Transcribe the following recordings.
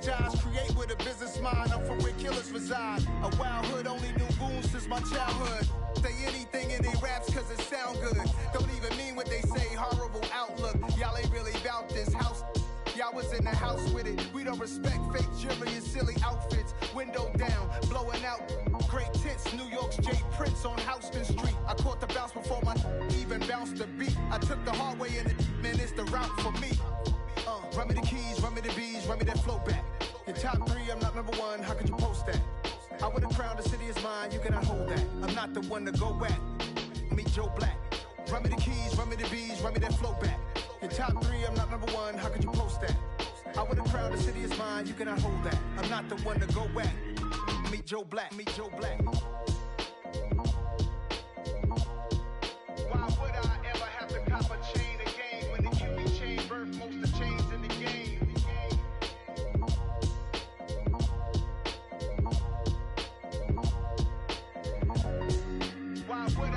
strategize, create with a business mind. I'm from where killers reside. A wild hood, only knew goons since my childhood. Say anything in they raps cause it sound good. Don't even mean what they say, horrible outlook. Y'all ain't really about this house. Y'all was in the house with it. We don't respect fake jewelry and silly outfits. Window down, blowing out great tits. New York's J. Prince on Houston Street. I caught the bounce before my even bounced the beat. I took the hard way in it, man, it's the route for me. Run me the keys, run me the bees, run me that flow back. Your top three, I'm not number one, how could you post that? I would've crowned the city is mine, you cannot hold that. I'm not the one to go back. Meet Joe Black. Run me the keys, run me the bees, run me that flow back. Your top three, I'm not number one, how could you post that? I would've crowned the city is mine, you cannot hold that. I'm not the one to go back. Meet Joe Black, meet Joe Black. Why would I ever have to cop a chain again when the QB chain birthed most of chains in the game? Why would I?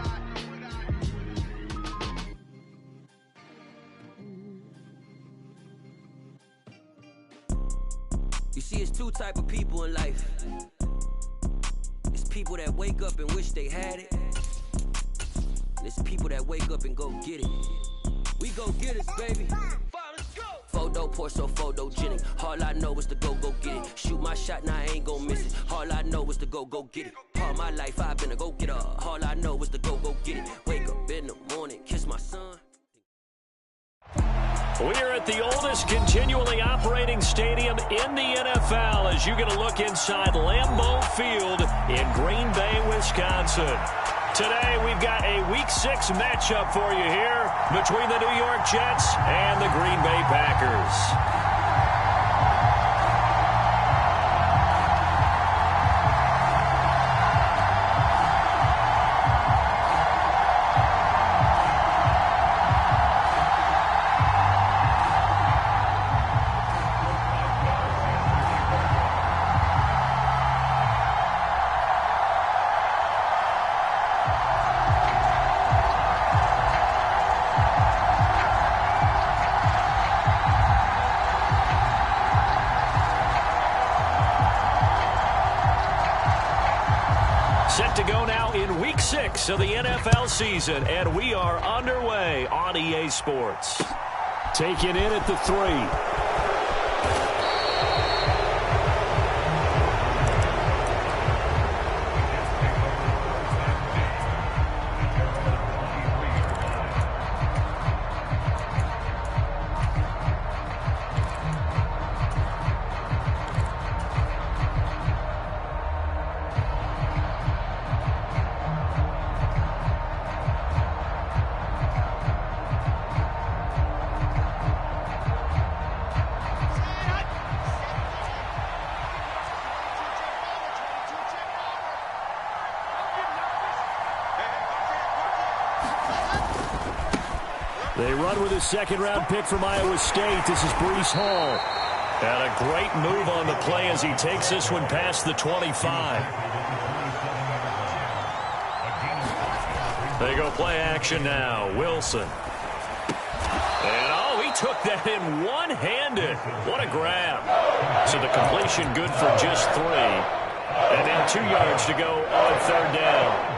You see, it's two type of people in life. It's people that wake up and wish they had it. And it's people that wake up and go get it. We go get it, baby. Photo poor, so photogenic. All I know is to go get it. Shoot my shot, now I ain't gon' miss it. All I know is to go get it. All my life I've been a go-getter. All I know is to go get it. Wake up in the morning, kiss my son. We are at the oldest continually operating stadium in the NFL as you get a look inside Lambeau Field in Green Bay, Wisconsin. Today we've got a Week 6 matchup for you here between the New York Jets and the Green Bay Packers. Set to go now in Week 6 of the NFL season, and we are underway on EA Sports. Taken in at the 3. They run with a second-round pick from Iowa State. This is Breece Hall. And a great move on the play as he takes this one past the 25. They go play action now. Wilson. And, oh, he took that in one-handed. What a grab. So the completion good for just 3. And now 2 yards to go on third down.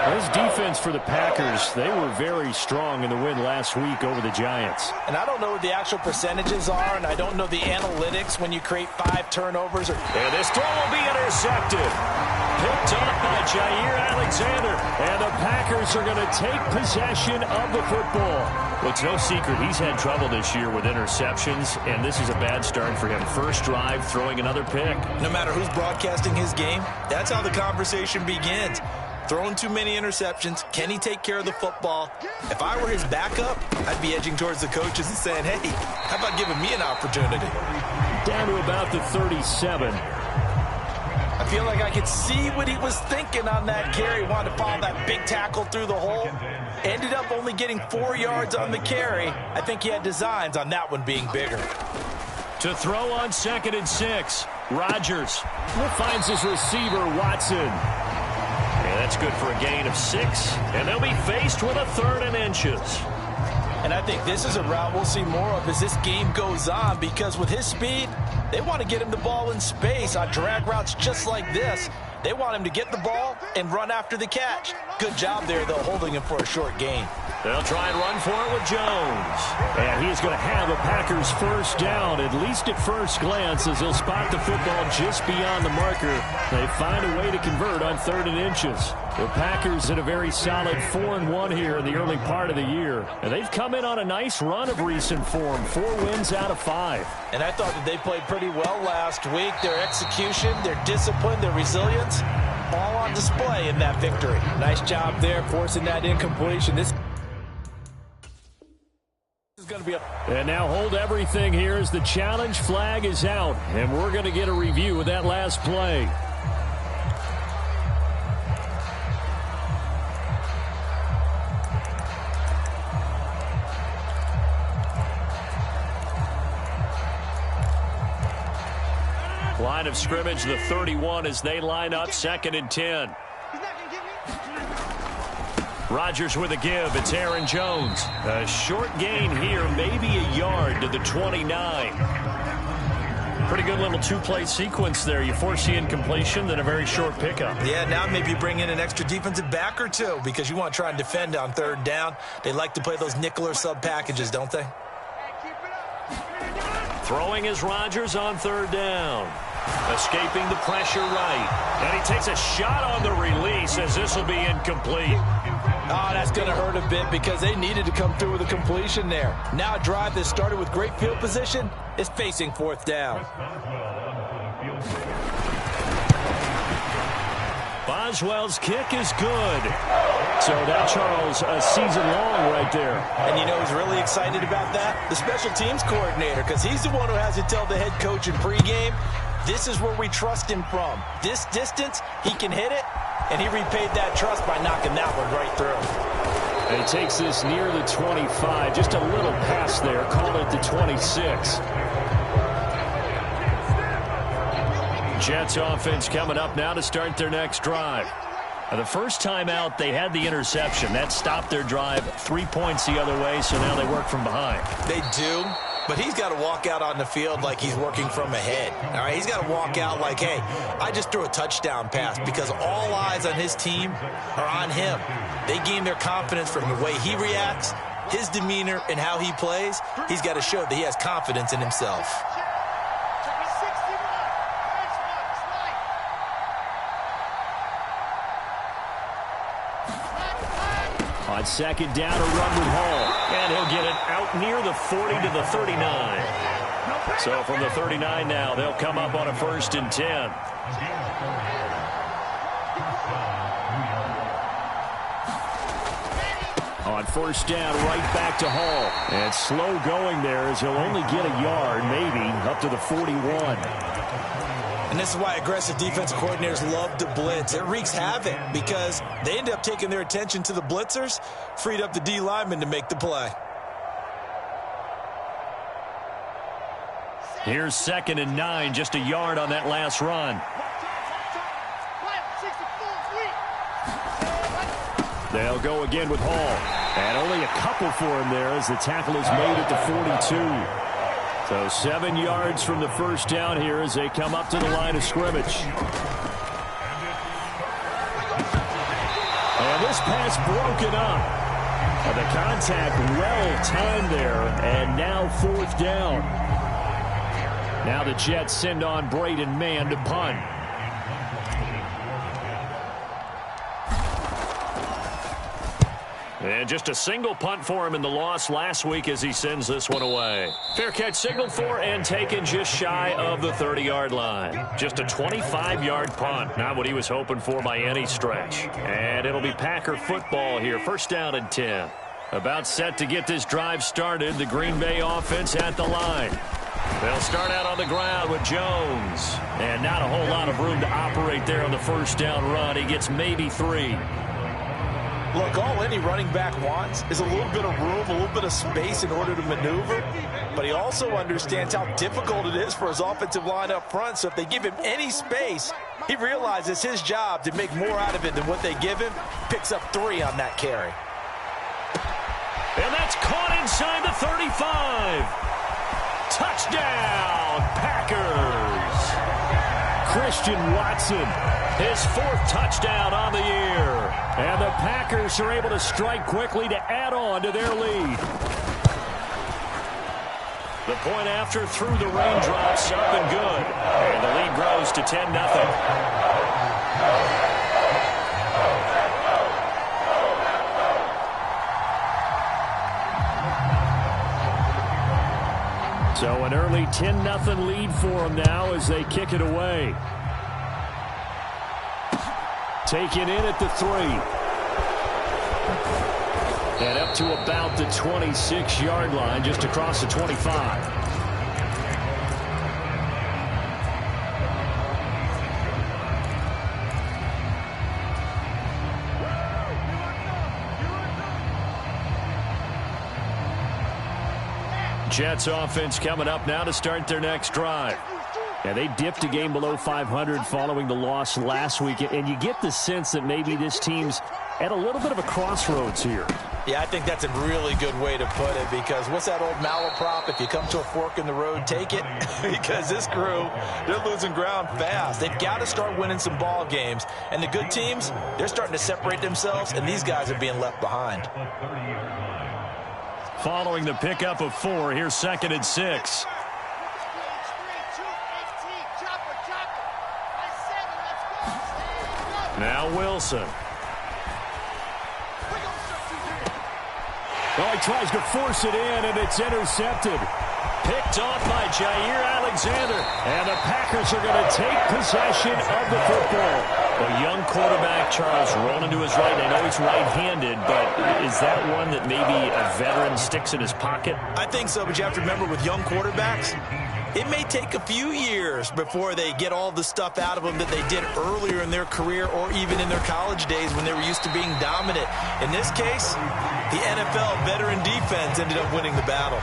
This defense for the Packers, they were very strong in the win last week over the Giants. And I don't know what the actual percentages are, and I don't know the analytics when you create 5 turnovers. And this throw will be intercepted. Picked up by Jair Alexander. And the Packers are going to take possession of the football. Well, it's no secret he's had trouble this year with interceptions, and this is a bad start for him. First drive, throwing another pick. No matter who's broadcasting his game, that's how the conversation begins. Throwing too many interceptions. Can he take care of the football? If I were his backup, I'd be edging towards the coaches and saying, hey, how about giving me an opportunity? Down to about the 37. I feel like I could see what he was thinking on that carry. Wanted to follow that big tackle through the hole. Ended up only getting 4 yards on the carry. I think he had designs on that one being bigger. To throw on 2nd and 6. Rodgers finds his receiver, Watson. And that's good for a gain of 6. And they'll be faced with a 3rd and inches. And I think this is a route we'll see more of as this game goes on, because with his speed, they want to get him the ball in space on drag routes just like this. They want him to get the ball and run after the catch. Good job there, though, holding him for a short gain. They'll try and run for it with Jones. And he's going to have a Packers first down, at least at first glance, as he'll spot the football just beyond the marker. They find a way to convert on 3rd and inches. The Packers in a very solid 4-1 here in the early part of the year. And they've come in on a nice run of recent form, 4 wins out of 5. And I thought that they played pretty well last week. Their execution, their discipline, their resilience, all on display in that victory. Nice job there forcing that incompletion. This is going to be And now hold everything here as the challenge flag is out. And we're going to get a review of that last play. Line of scrimmage, the 31 as they line up, 2nd and 10. Rodgers with a give. It's Aaron Jones. A short gain here, maybe a yard to the 29. Pretty good little 2-play sequence there. You force the incompletion, then a very short pickup. Yeah, now maybe bring in an extra defensive back or two because you want to try and defend on 3rd down. They like to play those nickel or sub packages, don't they? Throwing is Rodgers on 3rd down. Escaping the pressure right. And he takes a shot on the release as this will be incomplete. Oh, that's going to hurt a bit because they needed to come through with a completion there. Now a drive that started with great field position is facing 4th down. Boswell's kick is good. So that, Charles, a season long right there. And you know who's really excited about that? The special teams coordinator, because he's the one who has to tell the head coach in pregame, this is where we trust him from. This distance, he can hit it, and he repaid that trust by knocking that one right through. And he takes this near the 25. Just a little pass there. Call it the 26. Jets offense coming up now to start their next drive. The first time out, they had the interception. That stopped their drive 3 points the other way, so now they work from behind. They do, but he's got to walk out on the field like he's working from ahead. All right, he's got to walk out like, hey, I just threw a touchdown pass because all eyes on his team are on him. They gain their confidence from the way he reacts, his demeanor, and how he plays. He's got to show that he has confidence in himself. On 2nd down, a run with Hall. And he'll get it out near the 40 to the 39. So from the 39 now, they'll come up on a 1st and 10. On 1st down, right back to Hall. And slow going there as he'll only get a yard, maybe, up to the 41. And this is why aggressive defensive coordinators love to blitz. It wreaks havoc because they end up taking their attention to the blitzers, freed up the D lineman to make the play. Here's 2nd and 9, just a yard on that last run. They'll go again with Hall. And only a couple for him there as the tackle is made at the 42. So 7 yards from the first down here as they come up to the line of scrimmage. And this pass broken up. The contact well timed there, and now 4th down. Now the Jets send on Braden Mann to punt. And just a single punt for him in the loss last week as he sends this one away. Fair catch signaled for and taken just shy of the 30-yard line. Just a 25-yard punt. Not what he was hoping for by any stretch. And it'll be Packer football here. 1st down and 10. About set to get this drive started. The Green Bay offense at the line. They'll start out on the ground with Jones. And not a whole lot of room to operate there on the 1st down run. He gets maybe 3. Look, all any running back wants is a little bit of room, a little bit of space in order to maneuver. But he also understands how difficult it is for his offensive line up front. So if they give him any space, he realizes his job to make more out of it than what they give him. Picks up 3 on that carry. And that's caught inside the 35. Touchdown, Packers. Christian Watson, his 4th touchdown on the year. And the Packers are able to strike quickly to add on to their lead. The point after through the raindrops, up and good. And the lead grows to 10-0. So an early 10-0 lead for them now as they kick it away. Taken in at the 3. And up to about the 26-yard line, just across the 25. Jets offense coming up now to start their next drive. And they dipped a game below 500 following the loss last week. And you get the sense that maybe this team's at a little bit of a crossroads here. Yeah, I think that's a really good way to put it, because what's that old malaprop? If you come to a fork in the road, take it. Because this crew, they're losing ground fast. They've got to start winning some ball games. And the good teams, they're starting to separate themselves, and these guys are being left behind. Following the pickup of 4, here's 2nd and 6. Now Wilson. Oh, he tries to force it in, and it's intercepted. Picked off by Jair Alexander. And the Packers are going to take possession of the football. A young quarterback, Charles, rolling to his right. I know he's right-handed, but is that one that maybe a veteran sticks in his pocket? I think so, but you have to remember with young quarterbacks, it may take a few years before they get all the stuff out of them that they did earlier in their career or even in their college days when they were used to being dominant. In this case, the NFL veteran defense ended up winning the battle.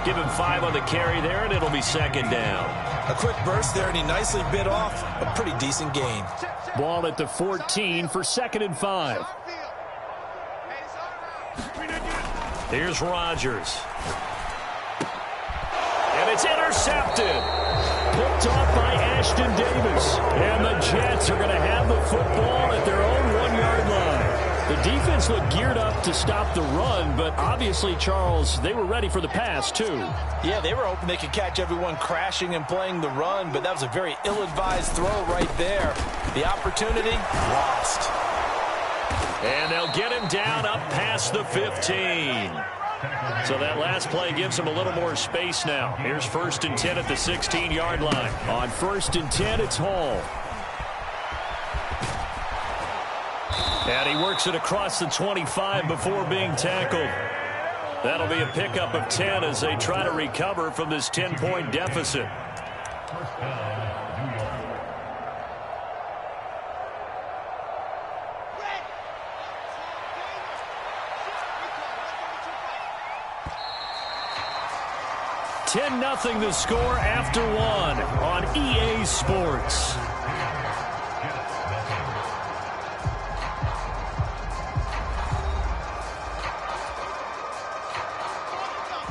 Give him 5 on the carry there, and it'll be 2nd down. A quick burst there, and he nicely bit off a pretty decent gain. Ball at the 14 for 2nd and 5. Here's Rodgers. And it's intercepted. Picked off by Ashton Davis. And the Jets are going to have the football at their own 1-yard line. The defense looked geared up to stop the run, but obviously, Charles, they were ready for the pass, too. Yeah, they were hoping they could catch everyone crashing and playing the run, but that was a very ill-advised throw right there. The opportunity, lost. And they'll get him down up past the 15. So that last play gives him a little more space now. Here's 1st and 10 at the 16-yard line. On 1st and 10, it's Hall. And he works it across the 25 before being tackled. That'll be a pickup of 10 as they try to recover from this 10-point deficit. $10-0 the score after 1 on EA Sports.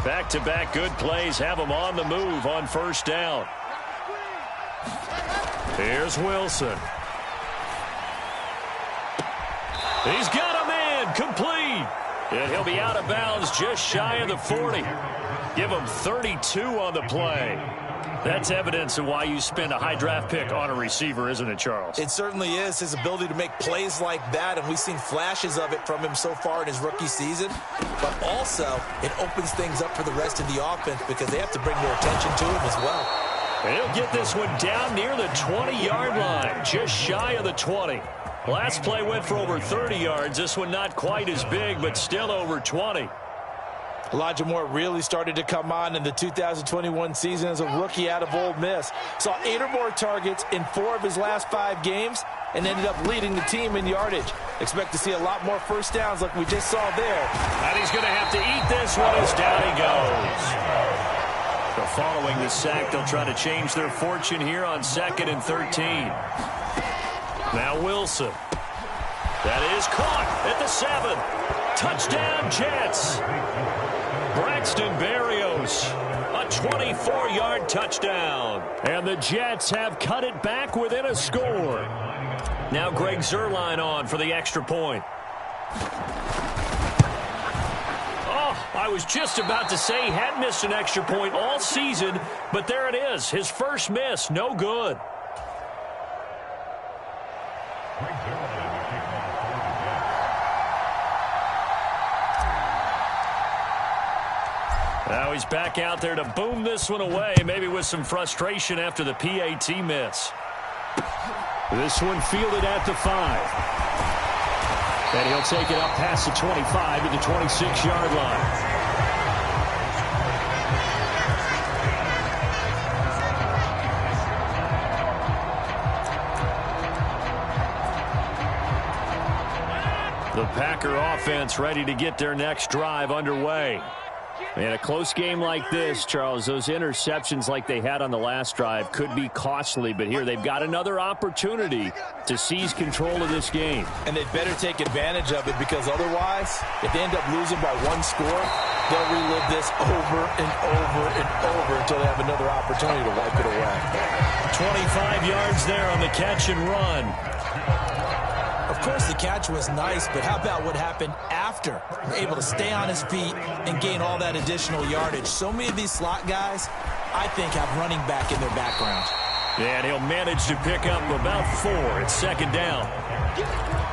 Back-to-back good plays have them on the move on 1st down. Here's Wilson. He's got him in, complete. And he'll be out of bounds just shy of the 40. Give him 32 on the play. That's evidence of why you spend a high draft pick on a receiver, isn't it, Charles? It certainly is. His ability to make plays like that, and we've seen flashes of it from him so far in his rookie season. But also, it opens things up for the rest of the offense because they have to bring their attention to him as well. And he'll get this one down near the 20-yard line, just shy of the 20. Last play went for over 30 yards. This one not quite as big, but still over 20. Elijah Moore really started to come on in the 2021 season as a rookie out of Ole Miss. Saw 8 or more targets in 4 of his last 5 games and ended up leading the team in yardage. Expect to see a lot more first downs like we just saw there. And he's going to have to eat this one as down he goes. So following the sack, they'll try to change their fortune here on 2nd and 13. Now Wilson. That is caught at the 7. Touchdown, Jets. Braxton Berrios, a 24-yard touchdown. And the Jets have cut it back within a score. Now Greg Zuerlein on for the extra point. Oh, I was just about to say he had missed an extra point all season, but there it is. His first miss, no good. Now he's back out there to boom this one away, maybe with some frustration after the PAT miss. This one fielded at the 5. And he'll take it up past the 25 to the 26-yard line. The Packer offense ready to get their next drive underway. In a close game like this, Charles, those interceptions like they had on the last drive could be costly, but here they've got another opportunity to seize control of this game. And they'd better take advantage of it, because otherwise, if they end up losing by one score, they'll relive this over and over and over until they have another opportunity to wipe it away. 25 yards there on the catch and run. Of course, the catch was nice, but how about what happened after? Able to stay on his feet and gain all that additional yardage. So many of these slot guys, I think, have running back in their background. Yeah, and he'll manage to pick up about 4. It's second down.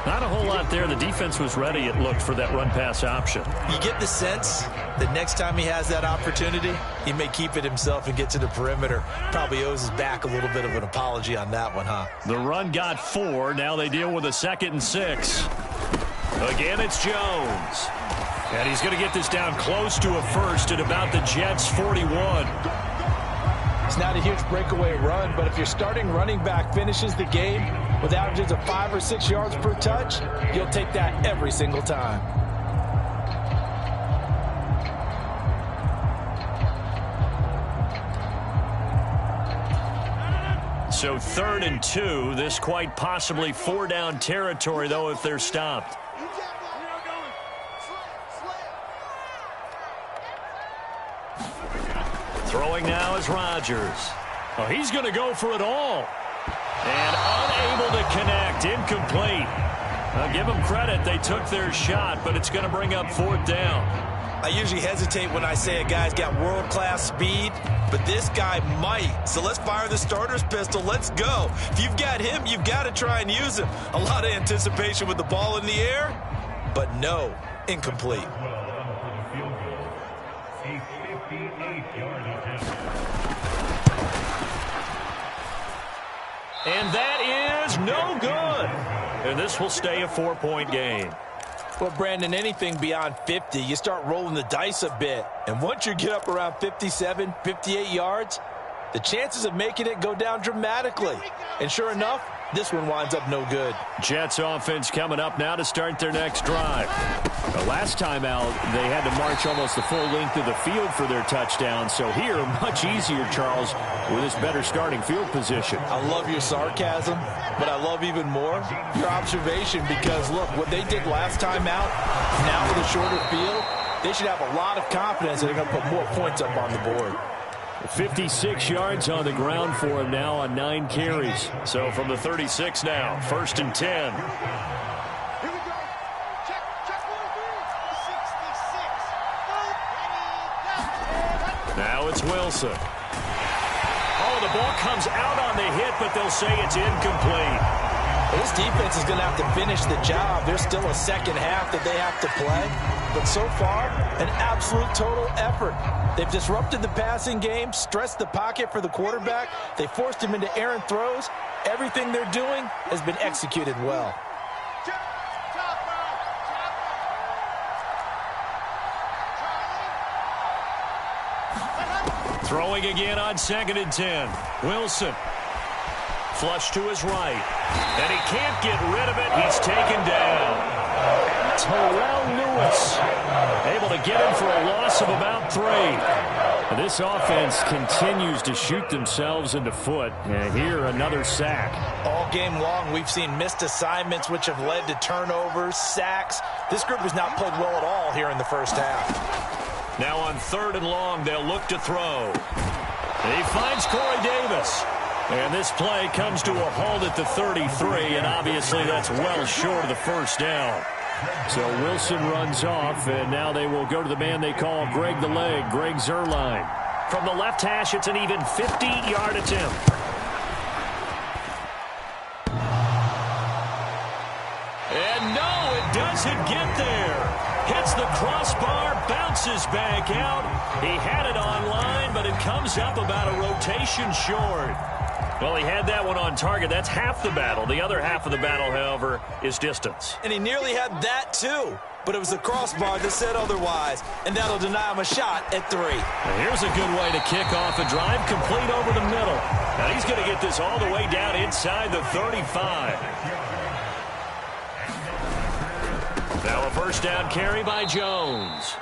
Not a whole lot there. The defense was ready, it looked, for that run-pass option. You get the sense that next time he has that opportunity, he may keep it himself and get to the perimeter. Probably owes his back a little bit of an apology on that one, huh? The run got 4. Now they deal with a 2nd and 6. Again, it's Jones. And he's going to get this down close to a first at about the Jets' 41. It's not a huge breakaway run, but if your starting running back finishes the game with averages of 5 or 6 yards per touch, you'll take that every single time. So 3rd and 2. This quite possibly 4-down territory, though, if they're stopped. Throwing now is Rodgers. Oh, he's going to go for it all. And unable to connect. Incomplete. I'll give them credit. They took their shot, but it's going to bring up 4th down. I usually hesitate when I say a guy's got world-class speed, but this guy might. So let's fire the starter's pistol. Let's go. If you've got him, you've got to try and use him. A lot of anticipation with the ball in the air, but no, incomplete. And that is no good. And this will stay a 4-point game. Well, Brandon, anything beyond 50, you start rolling the dice a bit. And once you get up around 57, 58 yards, the chances of making it go down dramatically. And sure enough, this one winds up no good. Jets offense coming up now to start their next drive. The last time out, they had to march almost the full length of the field for their touchdown. So here, much easier, Charles, with this better starting field position. I love your sarcasm, but I love even more your observation, because, look, what they did last time out, now with a shorter field, they should have a lot of confidence that they're going to put more points up on the board. 56 yards on the ground for him now on 9 carries. So from the 36 now, 1st and 10. Now it's Wilson. Oh, the ball comes out on the hit, but they'll say it's incomplete. This defense is going to have to finish the job. There's still a second half that they have to play. But so far, an absolute total effort. They've disrupted the passing game, stressed the pocket for the quarterback. They forced him into errant throws. Everything they're doing has been executed well. Throwing again on 2nd and 10. Wilson. Flush to his right. And he can't get rid of it. He's taken down. Terrell Lewis able to get him for a loss of about 3. And this offense continues to shoot themselves in the foot. And here, another sack. All game long, we've seen missed assignments, which have led to turnovers, sacks. This group has not played well at all here in the first half. Now on 3rd and long, they'll look to throw. He finds Corey Davis. And this play comes to a halt at the 33, and obviously that's well short of the first down. So Wilson runs off, and now they will go to the man they call Greg the Leg, Greg Zuerlein. From the left hash, it's an even 50-yard attempt. And no, it doesn't get there. Hits the crossbar, bounces back out. He had it online, but it comes up about a rotation short. Well, he had that one on target. That's half the battle. The other half of the battle, however, is distance. And he nearly had that, too. But it was the crossbar that said otherwise, and that'll deny him a shot at 3. And here's a good way to kick off a drive, complete over the middle. Now he's going to get this all the way down inside the 35. Now a first down carry by Jones.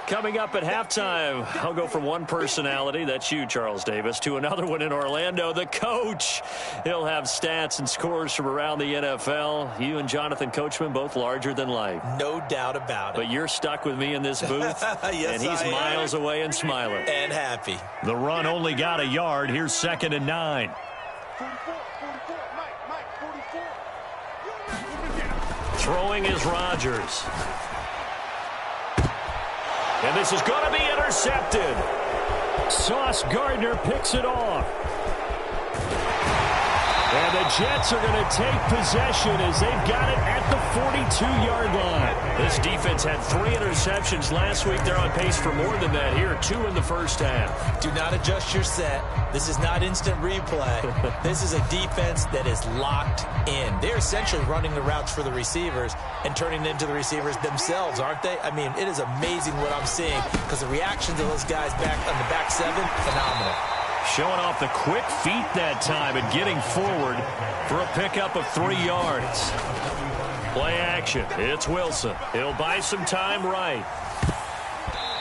Coming up at halftime, I'll go from one personality, that's you, Charles Davis, to another one in Orlando, the coach. He'll have stats and scores from around the NFL. You and Jonathan Coachman, both larger than life. No doubt about it. But you're stuck with me in this booth, yes, and he's miles away and smiling. And happy. The run only got a yard. Here's 2nd and 9. Throwing is Rodgers. And this is going to be intercepted. Sauce Gardner picks it off. And the Jets are going to take possession as they've got it at the 42-yard line. This defense had 3 interceptions last week. They're on pace for more than that here. 2 in the first half. Do not adjust your set. This is not instant replay. This is a defense that is locked in. They're essentially running the routes for the receivers and turning them into the receivers themselves, aren't they? I mean, it is amazing what I'm seeing because the reactions of those guys back on the back 7, phenomenal. Showing off the quick feet that time and getting forward for a pickup of 3 yards. Play action. It's Wilson. He'll buy some time right.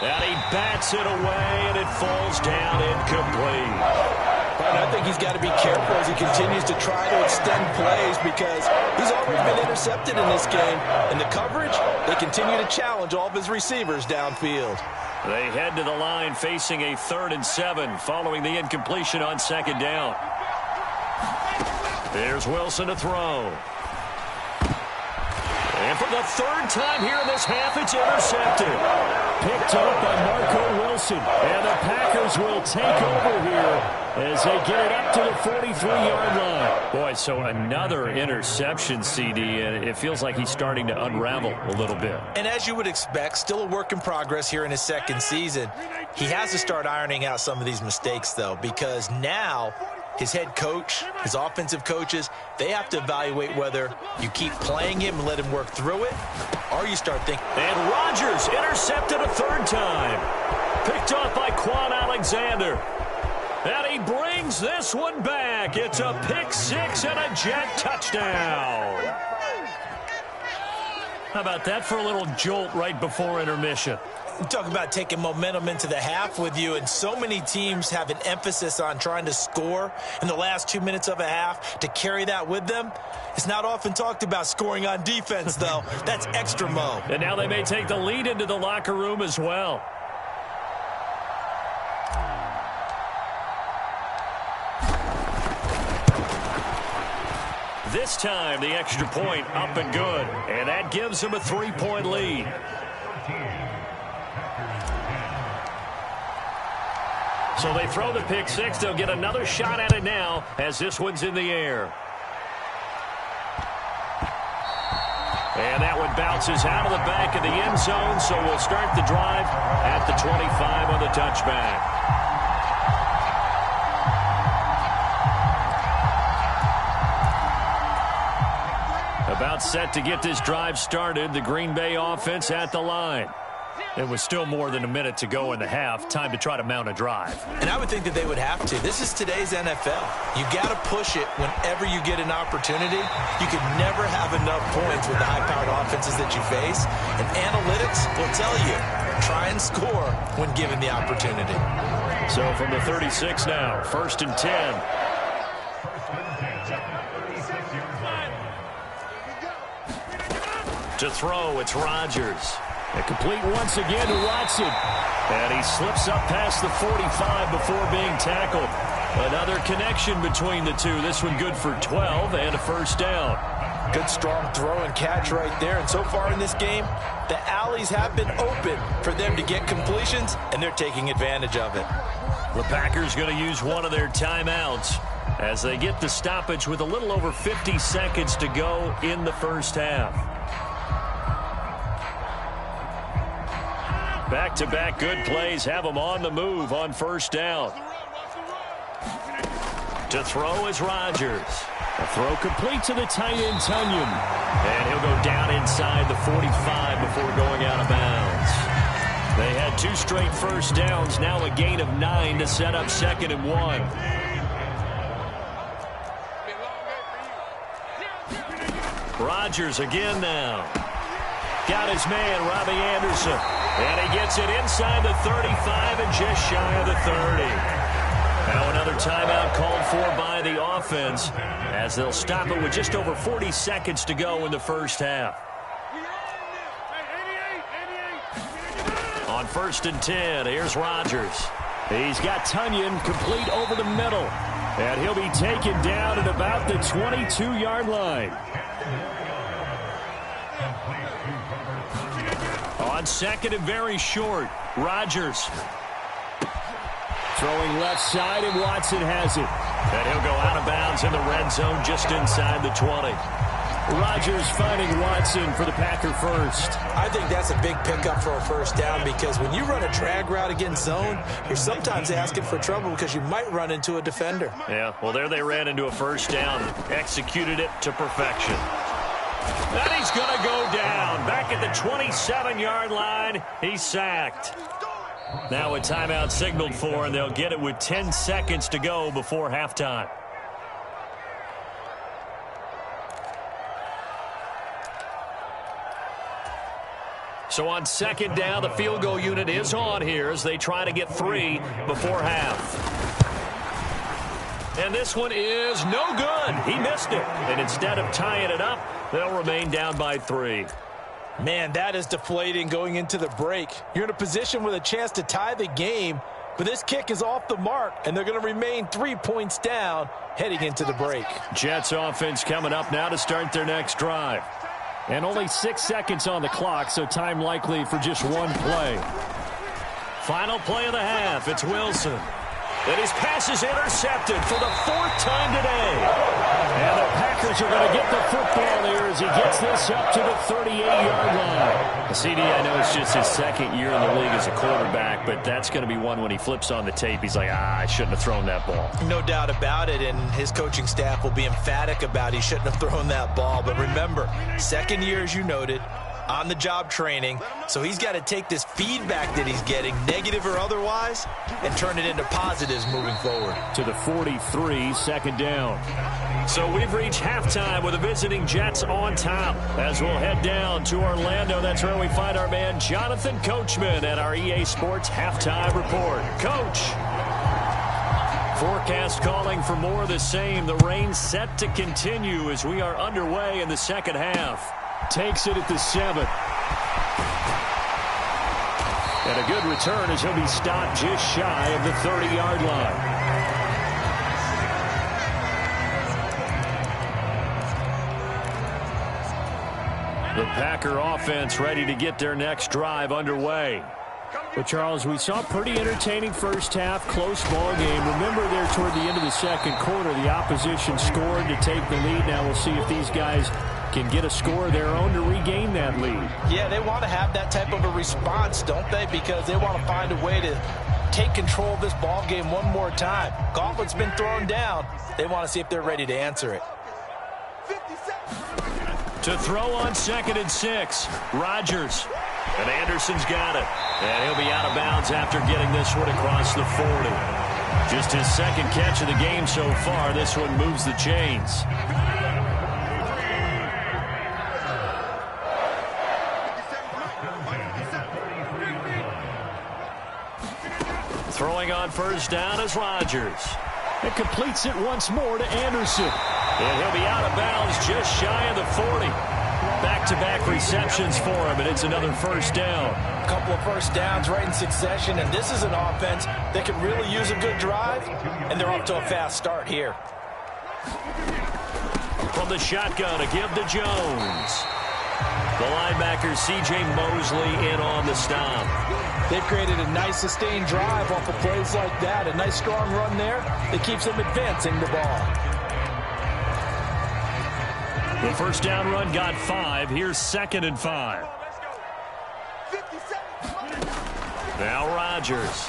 And he bats it away, and it falls down incomplete. And I think he's got to be careful as he continues to try to extend plays because he's already been intercepted in this game. And the coverage, they continue to challenge all of his receivers downfield. They head to the line facing a 3rd and 7 following the incompletion on 2nd down. There's Wilson to throw. And for the 3rd time here in this half, it's intercepted. Picked up by Marco Wilson. And the Packers will take over here as they get it up to the 43-yard line. Boy, so another interception, CD, and it feels like he's starting to unravel a little bit. And as you would expect, still a work in progress here in his 2nd season. He has to start ironing out some of these mistakes, though, because now his head coach, his offensive coaches, they have to evaluate whether you keep playing him and let him work through it, or you start thinking. And Rodgers intercepted a 3rd time. Picked off by Quan Alexander. And he brings this one back. It's a pick 6 and a Jet touchdown. How about that for a little jolt right before intermission? Talk about taking momentum into the half with you, and so many teams have an emphasis on trying to score in the last 2 minutes of a half to carry that with them. It's not often talked about scoring on defense, though. That's extra mo. And now they may take the lead into the locker room as well. This time, the extra point up and good, and that gives them a 3-point lead. So they throw the pick 6. They'll get another shot at it now as this one's in the air. And that one bounces out of the back of the end zone, so we'll start the drive at the 25 on the touchback. About set to get this drive started. The Green Bay offense at the line. It was still more than a minute to go in the half. Time to try to mount a drive. And I would think that they would have to. This is today's NFL. You got to push it whenever you get an opportunity. You can never have enough points with the high-powered offenses that you face. And analytics will tell you, try and score when given the opportunity. So from the 36 now, 1st and 10. To throw, it's Rodgers. And complete once again to Watson. And he slips up past the 45 before being tackled. Another connection between the two. This one good for 12 and a first down. Good strong throw and catch right there. And so far in this game, the alleys have been open for them to get completions, and they're taking advantage of it. The Packers going to use one of their timeouts as they get the stoppage with a little over 50 seconds to go in the first half. Back-to-back good plays have them on the move on first down. To throw is Rodgers. A throw complete to the tight end, Tunyon. And he'll go down inside the 45 before going out of bounds. They had 2 straight first downs, now a gain of 9 to set up 2nd and 1. Rodgers again now. Got his man, Robbie Anderson. And he gets it inside the 35 and just shy of the 30. Now another timeout called for by the offense as they'll stop it with just over 40 seconds to go in the first half. On 1st and 10, here's Rodgers. He's got Tunyon complete over the middle. And he'll be taken down at about the 22-yard line. On 2nd and very short, Rodgers. Throwing left side, and Watson has it. And he'll go out of bounds in the red zone just inside the 20. Rodgers finding Watson for the Packer first. I think that's a big pickup for a first down because when you run a drag route against zone, you're sometimes asking for trouble because you might run into a defender. Yeah, well, there they ran into a first down. Executed it to perfection. And he's going to go down. Back at the 27-yard line, he's sacked. Now a timeout signaled for, and they'll get it with 10 seconds to go before halftime. So on 2nd down, the field goal unit is on here as they try to get 3 before half. And this one is no good. He missed it. And instead of tying it up, they'll remain down by 3. Man, that is deflating going into the break. You're in a position with a chance to tie the game, but this kick is off the mark, and they're going to remain 3 points down heading into the break. Jets offense coming up now to start their next drive. And only 6 seconds on the clock, so time likely for just one play. Final play of the half, it's Wilson. And his pass is intercepted for the 4th time today. And the Packers are going to get the football here as he gets this up to the 38-yard line. CD, I know it's just his 2nd year in the league as a quarterback, but that's going to be one when he flips on the tape. He's like, I shouldn't have thrown that ball. No doubt about it, and his coaching staff will be emphatic about he shouldn't have thrown that ball. But remember, 2nd year, as you noted, on-the-job training, so he's got to take this feedback that he's getting, negative or otherwise, and turn it into positives moving forward. To the 43, 2nd down. So we've reached halftime with the visiting Jets on top. As we'll head down to Orlando, that's where we find our man Jonathan Coachman at our EA Sports Halftime Report. Coach. Forecast calling for more of the same. The rain set to continue as we are underway in the second half. Takes it at the 7. And a good return as he'll be stopped just shy of the 30-yard line. The Packer offense ready to get their next drive underway. But, Charles, we saw a pretty entertaining first half, close ball game. Remember there toward the end of the second quarter, the opposition scored to take the lead. Now we'll see if these guys can get a score of their own to regain that lead. Yeah, they want to have that type of a response, don't they? Because they want to find a way to take control of this ball game one more time. Gauntlet's been thrown down. They want to see if they're ready to answer it. To throw on 2nd and 6, Rodgers. And Anderson's got it. And he'll be out of bounds after getting this one across the 40. Just his 2nd catch of the game so far. This one moves the chains. Throwing on first down is Rodgers. It completes it once more to Anderson. And he'll be out of bounds just shy of the 40. Back-to-back receptions for him, and it's another first down. A couple of first downs right in succession, and this is an offense that can really use a good drive, and they're off to a fast start here. From the shotgun, a give to Jones. The linebacker, C.J. Mosley, in on the stop. They've created a nice sustained drive off of plays like that. A nice strong run there that keeps them advancing the ball. The first down run got 5. Here's 2nd and 5. Now Rodgers.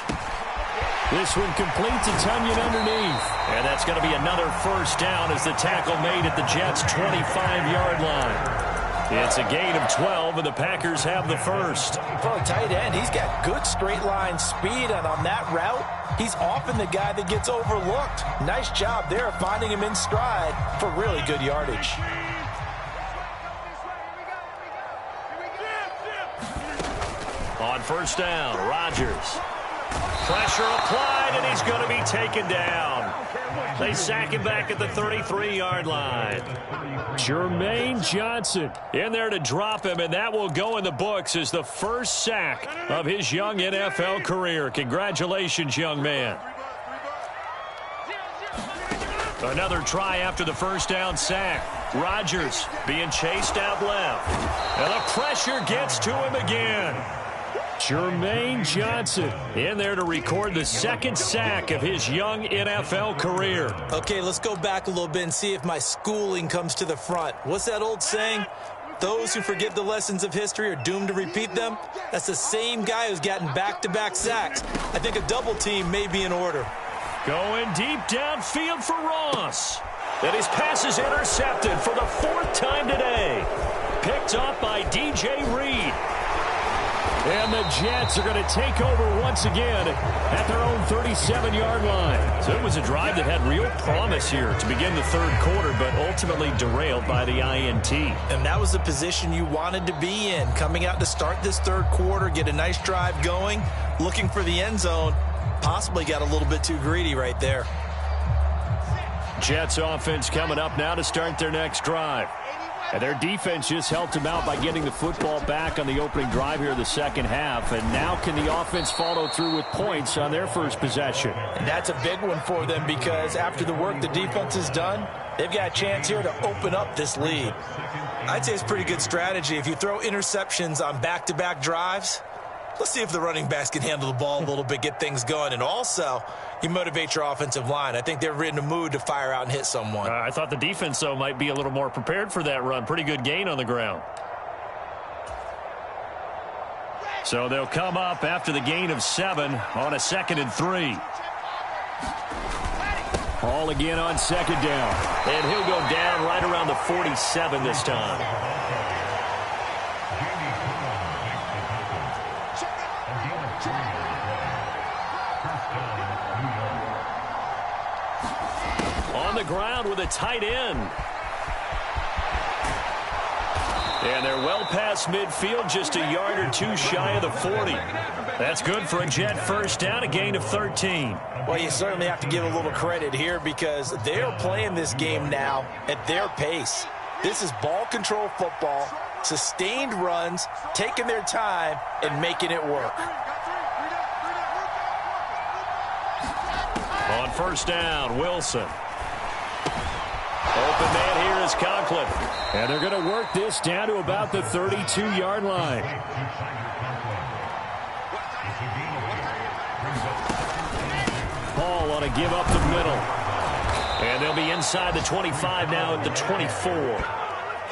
This one completes. It's Onion underneath. And that's going to be another first down as the tackle made at the Jets' 25-yard line. It's a gain of 12, and the Packers have the first. For a tight end, he's got good straight line speed, and on that route, he's often the guy that gets overlooked. Nice job there finding him in stride for really good yardage. On first down, Rodgers. Pressure applied, and he's going to be taken down. They sack him back at the 33-yard line. Jermaine Johnson in there to drop him, and that will go in the books as the first sack of his young NFL career. Congratulations, young man. Another try after the first down sack. Rodgers being chased out left. And the pressure gets to him again. Jermaine Johnson in there to record the second sack of his young NFL career. Okay, let's go back a little bit and see if my schooling comes to the front. What's that old saying? Those who forget the lessons of history are doomed to repeat them. That's the same guy who's gotten back-to-back sacks. I think a double team may be in order. Going deep downfield for Ross. And his pass is intercepted for the 4th time today. Picked up by DJ Reed. And the Jets are going to take over once again at their own 37-yard line. So it was a drive that had real promise here to begin the third quarter, but ultimately derailed by the INT. And that was the position you wanted to be in. Coming out to start this third quarter, get a nice drive going, looking for the end zone. Possibly got a little bit too greedy right there. Jets offense coming up now to start their next drive. And their defense just helped them out by getting the football back on the opening drive here in the second half. And now can the offense follow through with points on their first possession? And that's a big one for them because after the work the defense has done, they've got a chance here to open up this lead. I'd say it's pretty good strategy. If you throw interceptions on back-to-back drives, let's see if the running backs can handle the ball a little bit, get things going. And also, you motivate your offensive line. I think they're in a mood to fire out and hit someone. I thought the defense, though, might be a little more prepared for that run. Pretty good gain on the ground. So they'll come up after the gain of 7 on a 2nd and 3. All again on 2nd down. And he'll go down right around the 47 this time. On the ground with a tight end. And they're well past midfield, just a yard or two shy of the 40. That's good for a Jet first down, a gain of 13. Well, you certainly have to give a little credit here because they're playing this game now at their pace. This is ball control football, sustained runs, taking their time and making it work. On first down, Wilson. Open man here is Conklin. And they're going to work this down to about the 32-yard line. Paul on a give up the middle. And they'll be inside the 25 now at the 24.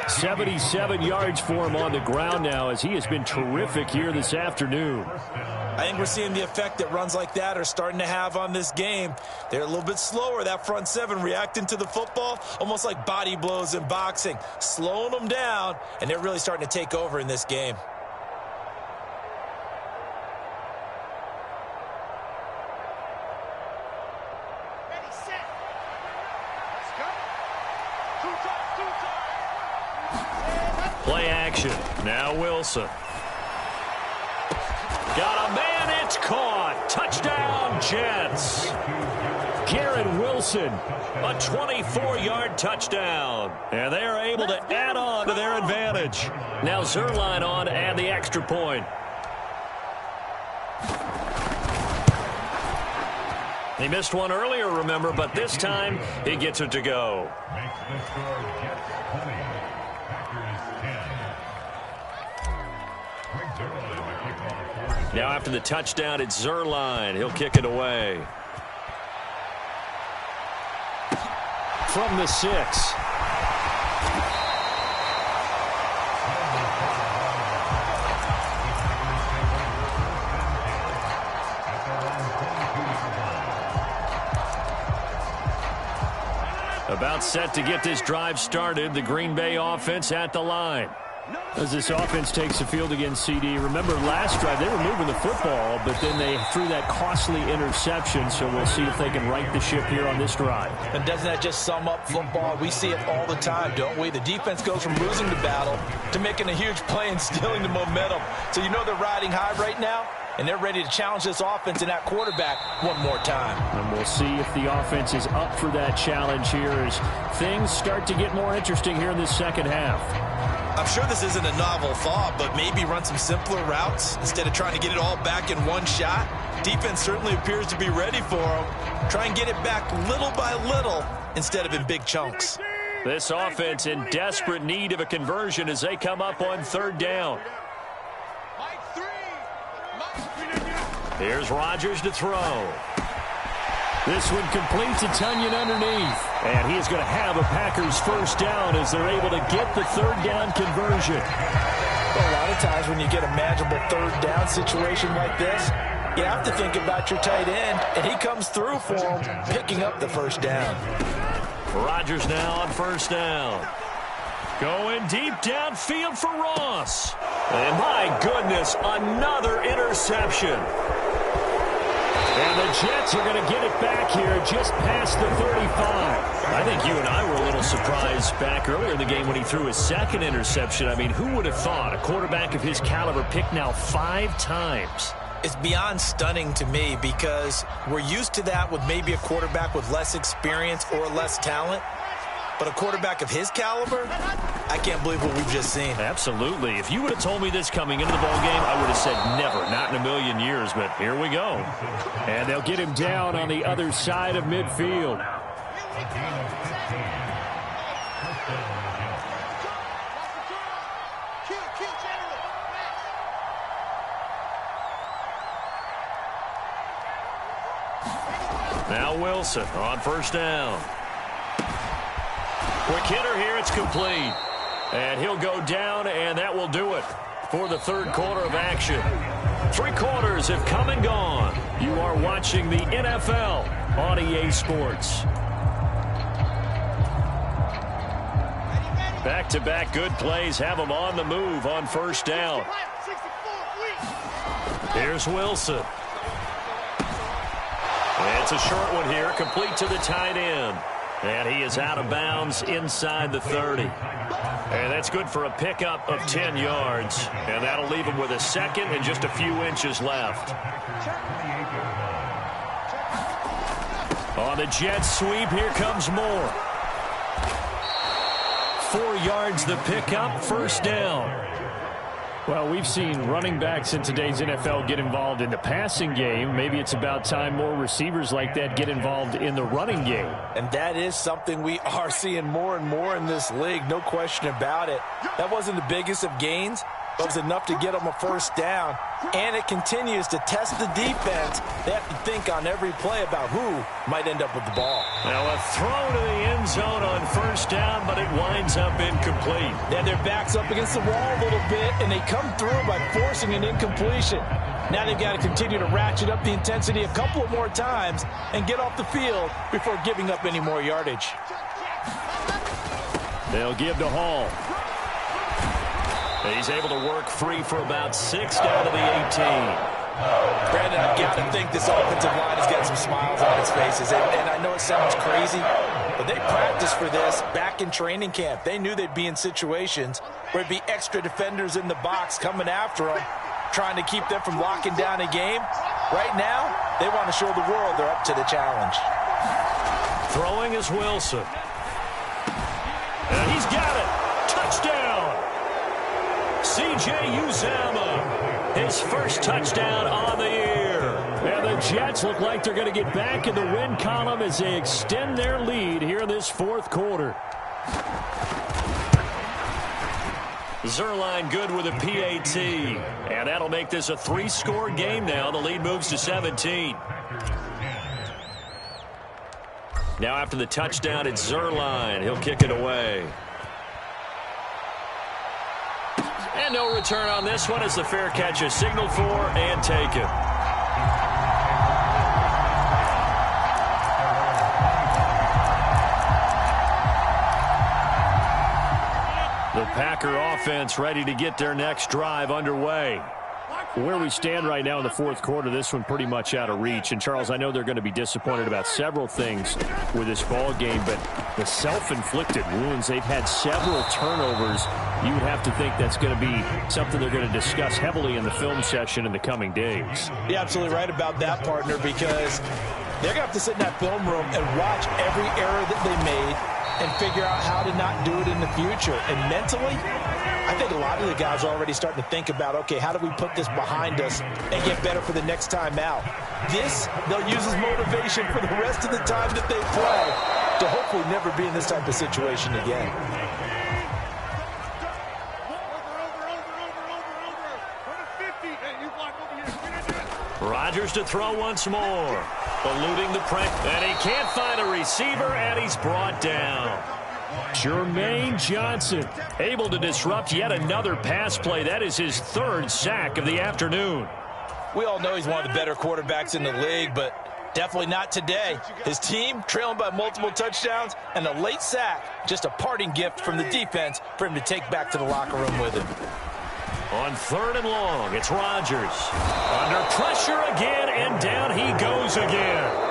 77 yards for him on the ground now as he has been terrific here this afternoon. I think we're seeing the effect that runs like that are starting to have on this game. They're a little bit slower, that front seven, reacting to the football, almost like body blows in boxing, slowing them down, and they're really starting to take over in this game. Play action. Now Wilson. Got a man. It's caught. Touchdown, Jets. Garrett Wilson. A 24-yard touchdown. And they are able to add on to their advantage. Now Zerline on to add the extra point. He missed one earlier, remember, but this time he gets it to go. Now after the touchdown, it's Zerline. He'll kick it away. From the 6. About set to get this drive started. The Green Bay offense at the line. As this offense takes the field against CD, remember last drive they were moving the football, but then they threw that costly interception, so we'll see if they can right the ship here on this drive. And doesn't that just sum up football? We see it all the time, don't we? The defense goes from losing the battle to making a huge play and stealing the momentum. So you know they're riding high right now, and they're ready to challenge this offense and that quarterback one more time. And we'll see if the offense is up for that challenge here as things start to get more interesting here in this second half. I'm sure this isn't a novel thought, but maybe run some simpler routes instead of trying to get it all back in one shot. Defense certainly appears to be ready for them. Try and get it back little by little instead of in big chunks. This offense in desperate need of a conversion as they come up on third down. Here's Rodgers to throw. This one complete to Tunyon underneath. And he is going to have a Packers first down as they're able to get the third down conversion. Well, a lot of times when you get a manageable third down situation like this, you have to think about your tight end, and he comes through for him, picking up the first down. Rodgers now on first down. Going deep downfield for Ross. And my goodness, another interception. And the Jets are going to get it back here just past the 35. I think you and I were a little surprised back earlier in the game when he threw his second interception. I mean, who would have thought a quarterback of his caliber picked now 5 times? It's beyond stunning to me because we're used to that with maybe a quarterback with less experience or less talent. But a quarterback of his caliber, I can't believe what we've just seen. Absolutely. If you would have told me this coming into the ballgame, I would have said never, not in a million years, but here we go. And they'll get him down on the other side of midfield. Now Wilson on first down. Quick hitter here, it's complete. And he'll go down, and that will do it for the third quarter of action. 3 quarters have come and gone. You are watching the NFL on EA Sports. Back-to-back good plays have them on the move on first down. Here's Wilson. And it's a short one here, complete to the tight end. And he is out of bounds inside the 30. And that's good for a pickup of 10 yards. And that'll leave him with a second and just a few inches left. On the Jets sweep, here comes more. 4 yards the pickup, first down. Well, we've seen running backs in today's NFL get involved in the passing game. Maybe it's about time more receivers like that get involved in the running game. And that is something we are seeing more and more in this league, no question about it. That wasn't the biggest of gains, but it was enough to get them a first down. And it continues to test the defense. They have to think on every play about who might end up with the ball. Now a throw to the end zone on first down, but it winds up incomplete. And their back's up against the wall a little bit, and they come through by forcing an incompletion. Now they've got to continue to ratchet up the intensity a couple of more times and get off the field before giving up any more yardage. They'll give to Hall. He's able to work free for about 6 down to the 18. Brandon, I've got to think this offensive line has got some smiles on its faces. And I know it sounds crazy, but they practiced for this back in training camp. They knew they'd be in situations where there'd be extra defenders in the box coming after them, trying to keep them from locking down a game. Right now, they want to show the world they're up to the challenge. Throwing is Wilson. And he's got it. Touchdown. C.J. Uzomah, his first touchdown on the year. And the Jets look like they're going to get back in the win column as they extend their lead here in this fourth quarter. Zuerlein good with a PAT. And that'll make this a 3-score game now. The lead moves to 17. Now after the touchdown, it's Zuerlein. He'll kick it away. And no return on this one as the fair catch is signaled for and taken. The Packer offense ready to get their next drive underway. Where we stand right now in the fourth quarter, this one pretty much out of reach. And, Charles, I know they're going to be disappointed about several things with this ball game, but the self-inflicted wounds, they've had several turnovers. You would have to think that's going to be something they're going to discuss heavily in the film session in the coming days. You're absolutely right about that, partner, because they're going to have to sit in that film room and watch every error that they made and figure out how to not do it in the future. And mentally, I think a lot of the guys are already starting to think about, okay, how do we put this behind us and get better for the next time out? This, they'll use as motivation for the rest of the time that they play to hopefully never be in this type of situation again. Rodgers to throw once more. Eluding the pressure. And he can't find a receiver, and he's brought down. Jermaine Johnson Able to disrupt yet another pass play. That is his third sack of the afternoon. We all know he's one of the better quarterbacks in the league, but definitely not today. His team trailing by multiple touchdowns and a late sack. Just a parting gift from the defense for him to take back to the locker room with him. On 3rd and long, it's Rodgers. Under pressure again, and down he goes again.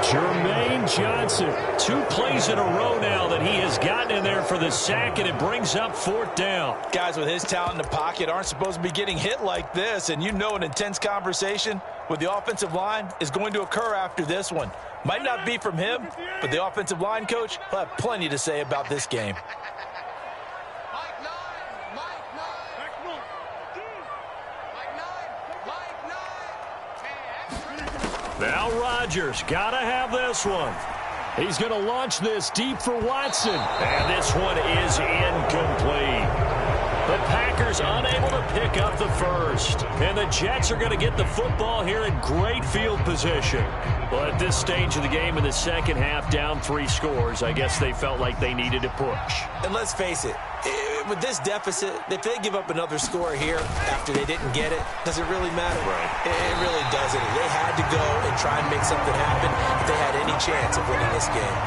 Jermaine Johnson. 2 plays in a row now that he has gotten in there for the sack, and it brings up 4th down. Guys with his talent in the pocket aren't supposed to be getting hit like this, and you know an intense conversation with the offensive line is going to occur after this one. Might not be from him, but the offensive line coach will have plenty to say about this game. Now Rodgers got to have this one. He's going to launch this deep for Watson. And this one is incomplete. The Packers unable to pick up the first. And the Jets are going to get the football here in great field position. Well, at this stage of the game in the second half, down 3 scores, I guess they felt like they needed to push. And let's face it, with this deficit, if they give up another score here after they didn't get it, does it really matter? Right. It really doesn't. They had to go and try and make something happen if they had any chance of winning this game.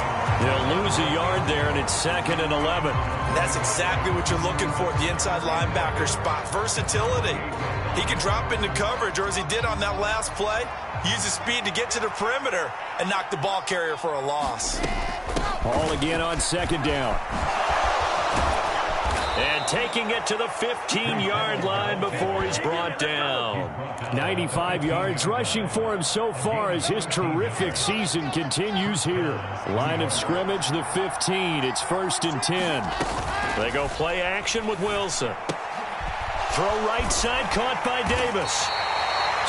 They'll lose a yard there, and it's 2nd and 11. And that's exactly what you're looking for at the inside linebacker spot. Versatility. He can drop into coverage, or as he did on that last play, use his speed to get to the perimeter and knock the ball carrier for a loss. Hall again on 2nd down. And taking it to the 15-yard line before he's brought down. 95 yards rushing for him so far as his terrific season continues here. Line of scrimmage, the 15. It's 1st and 10. They go play action with Wilson. Throw right side, caught by Davis.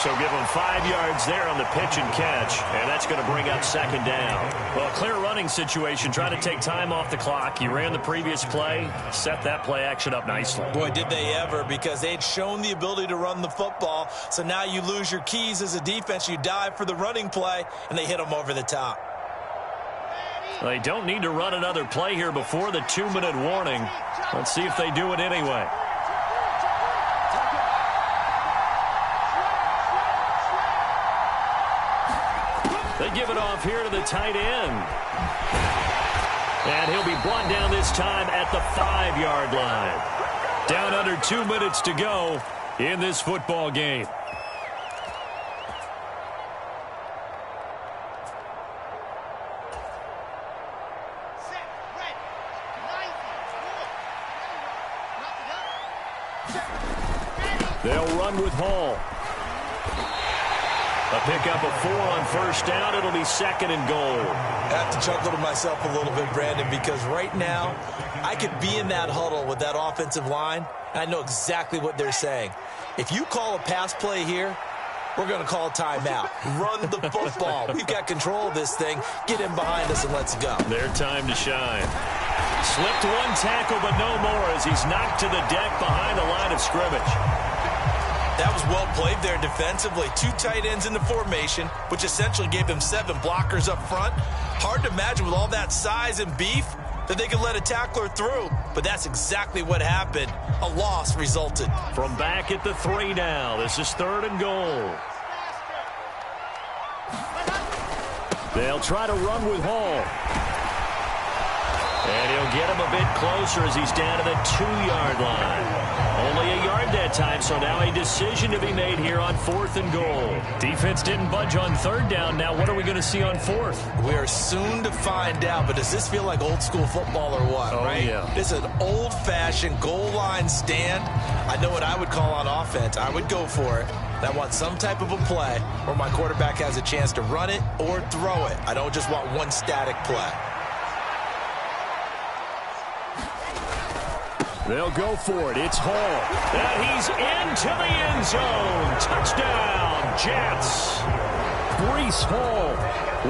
So give him 5 yards there on the pitch and catch, and that's going to bring up 2nd down. Well, clear running situation, trying to take time off the clock. He ran the previous play, set that play action up nicely. Boy, did they ever, because they'd shown the ability to run the football. So now you lose your keys as a defense. You dive for the running play, and they hit them over the top. They don't need to run another play here before the 2-minute warning. Let's see if they do it anyway. They give it off here to the tight end. And he'll be brought down this time at the 5-yard line. Down under 2 minutes to go in this football game. They'll run with Hall. A pickup of 4 on first down. It'll be 2nd and goal. I have to chuckle to myself a little bit, Brandon, because right now I could be in that huddle with that offensive line, and I know exactly what they're saying. If you call a pass play here, we're going to call a timeout. Run the football. We've got control of this thing. Get in behind us and let's go. Their time to shine. Slipped one tackle, but no more as he's knocked to the deck behind the line of scrimmage. That was well played there defensively. 2 tight ends in the formation, which essentially gave them 7 blockers up front. Hard to imagine with all that size and beef that they could let a tackler through, but that's exactly what happened. A loss resulted. From back at the 3 now, this is 3rd and goal. They'll try to run with Hall. And he'll get him a bit closer as he's down to the 2-yard line. Only a yard that time, so now a decision to be made here on 4th and goal. Defense didn't budge on 3rd down. Now what are we going to see on 4th? We are soon to find out, but does this feel like old school football or what, right? Yeah. This is an old-fashioned goal line stand. I know what I would call on offense. I would go for it. I want some type of a play where my quarterback has a chance to run it or throw it. I don't just want one static play. They'll go for it. It's Hall. And he's into the end zone. Touchdown, Jets. Breece Hall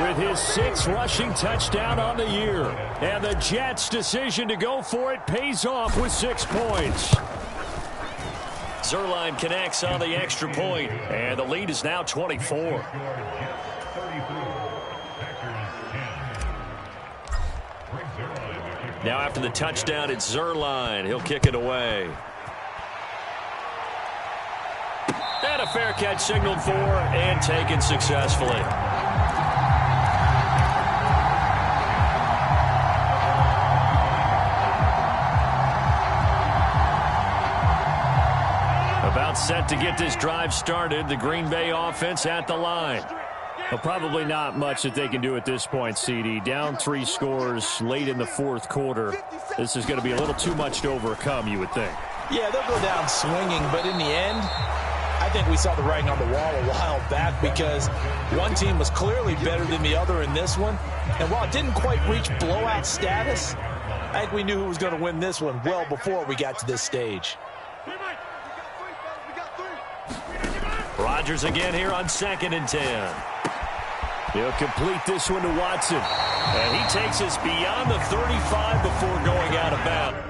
with his 6th rushing touchdown on the year. And the Jets' decision to go for it pays off with 6 points. Zerline connects on the extra point, and the lead is now 24. Now after the touchdown, it's Zerline. He'll kick it away. And a fair catch signaled for and taken successfully. About set to get this drive started. The Green Bay offense at the line. Well, probably not much that they can do at this point, CD. Down 3 scores late in the 4th quarter. This is going to be a little too much to overcome, you would think. Yeah, they'll go down swinging, but in the end, I think we saw the writing on the wall a while back because one team was clearly better than the other in this one. And while it didn't quite reach blowout status, I think we knew who was going to win this one well before we got to this stage. Rodgers again here on 2nd and 10. He'll complete this one to Watson. And he takes us beyond the 35 before going out of bounds.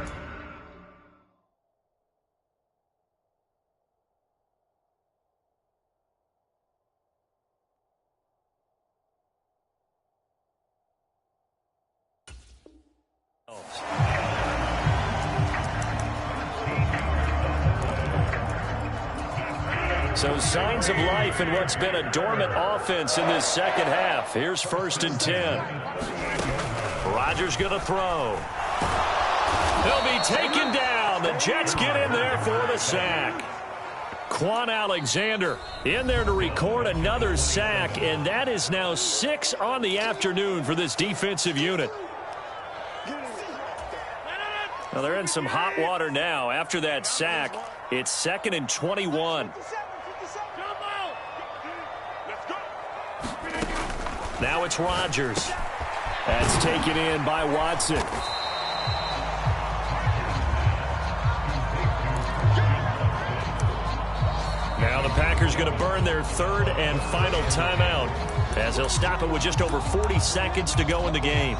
So signs of life in what's been a dormant offense in this 2nd half. Here's 1st and 10. Rodgers going to throw. He'll be taken down. The Jets get in there for the sack. Quan Alexander in there to record another sack, and that is now 6 on the afternoon for this defensive unit. Well, they're in some hot water now. After that sack, it's 2nd and 21. Now it's Rodgers. That's taken in by Watson. Now the Packers going to burn their 3rd and final timeout as they'll stop it with just over 40 seconds to go in the game.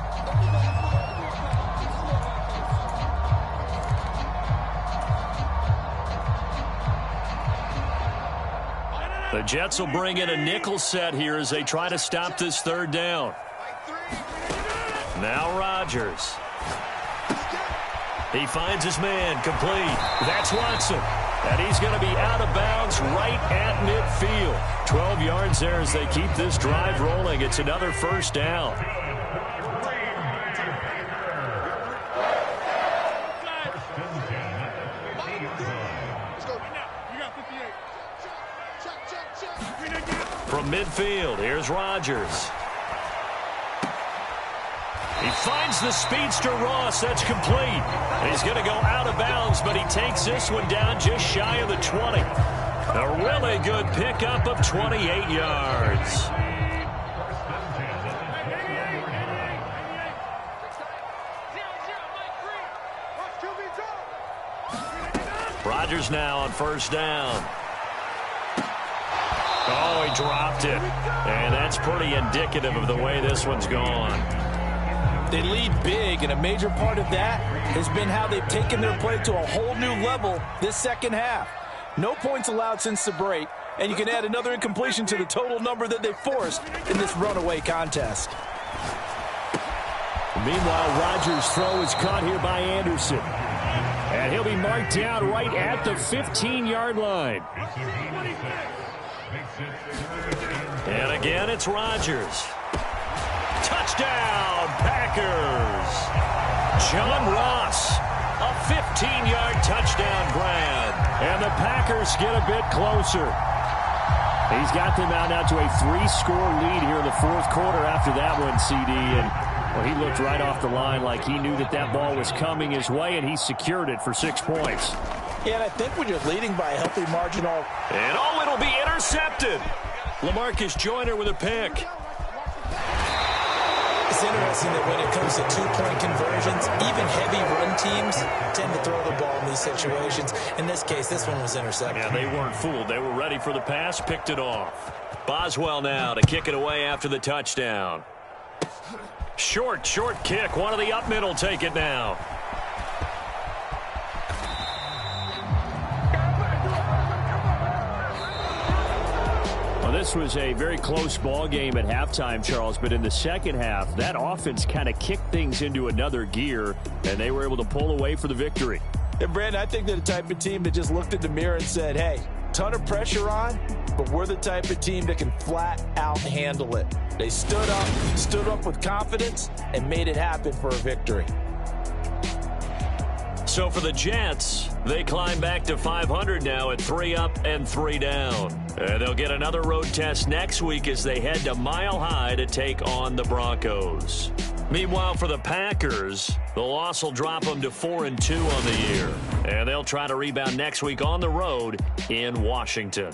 The Jets will bring in a nickel set here as they try to stop this 3rd down. Now Rodgers. He finds his man complete. That's Watson. And he's going to be out of bounds right at midfield. 12 yards there as they keep this drive rolling. It's another 1st down. From midfield, here's Rodgers. He finds the speedster Ross. That's complete. He's going to go out of bounds, but he takes this one down just shy of the 20. A really good pickup of 28 yards. Rodgers now on first down. Oh, he dropped it. And that's pretty indicative of the way this one's gone. They lead big, and a major part of that has been how they've taken their play to a whole new level this second half. No points allowed since the break, and you can add another incompletion to the total number that they forced in this runaway contest. Meanwhile, Rodgers' throw is caught here by Anderson. And he'll be marked down right at the 15-yard line. And again, it's Rodgers. Touchdown, Packers. John Ross, a 15-yard touchdown grab. And the Packers get a bit closer. He's got them out now to a 3-score lead here in the fourth quarter after that one, CD. And well, he looked right off the line like he knew that that ball was coming his way, and he secured it for 6 points. Yeah, and I think when you're leading by a healthy margin, and oh, it'll be intercepted. LaMarcus Joyner with a pick. It's interesting that when it comes to two-point conversions, even heavy run teams tend to throw the ball in these situations. In this case, this one was intercepted. Yeah, they weren't fooled. They were ready for the pass, picked it off. Boswell now to kick it away after the touchdown. Short kick. One of the up middle take it now. Well, this was a very close ball game at halftime, Charles, but in the second half, that offense kind of kicked things into another gear, and they were able to pull away for the victory. And, Brandon, I think they're the type of team that just looked in the mirror and said, hey, ton of pressure on, but we're the type of team that can flat out handle it. They stood up with confidence, and made it happen for a victory. So for the Jets, they climb back to 500 now at 3 up and 3 down. And they'll get another road test next week as they head to Mile High to take on the Broncos. Meanwhile, for the Packers, the loss will drop them to 4-2 on the year. And they'll try to rebound next week on the road in Washington.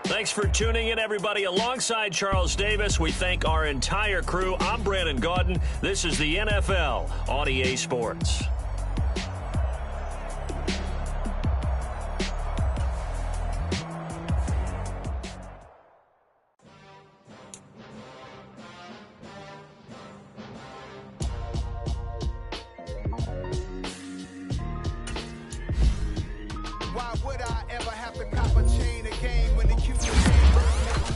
Thanks for tuning in, everybody. Alongside Charles Davis, we thank our entire crew. I'm Brandon Gaudin. This is the NFL on EA Sports. Why would I ever have to cop a chain again when the Cuban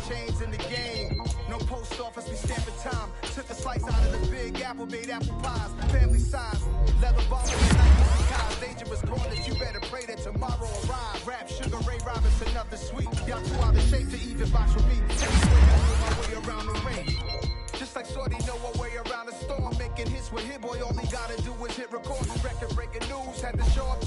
chains in the game? No post office, we stamping time. Took a slice out of the big apple, made apple pies. Family size, leather bottles and Nike cars. Dangerous corners, you better pray that tomorrow arrive. Rap, Sugar Ray Robinson, nothing sweet. Y'all too out of shape to even box with me. Anyway, I know my way around the ring. Just like Shorty know a way around the storm. Making hits with Hit Boy, all he gotta do is hit record. Record breaking news, had to show up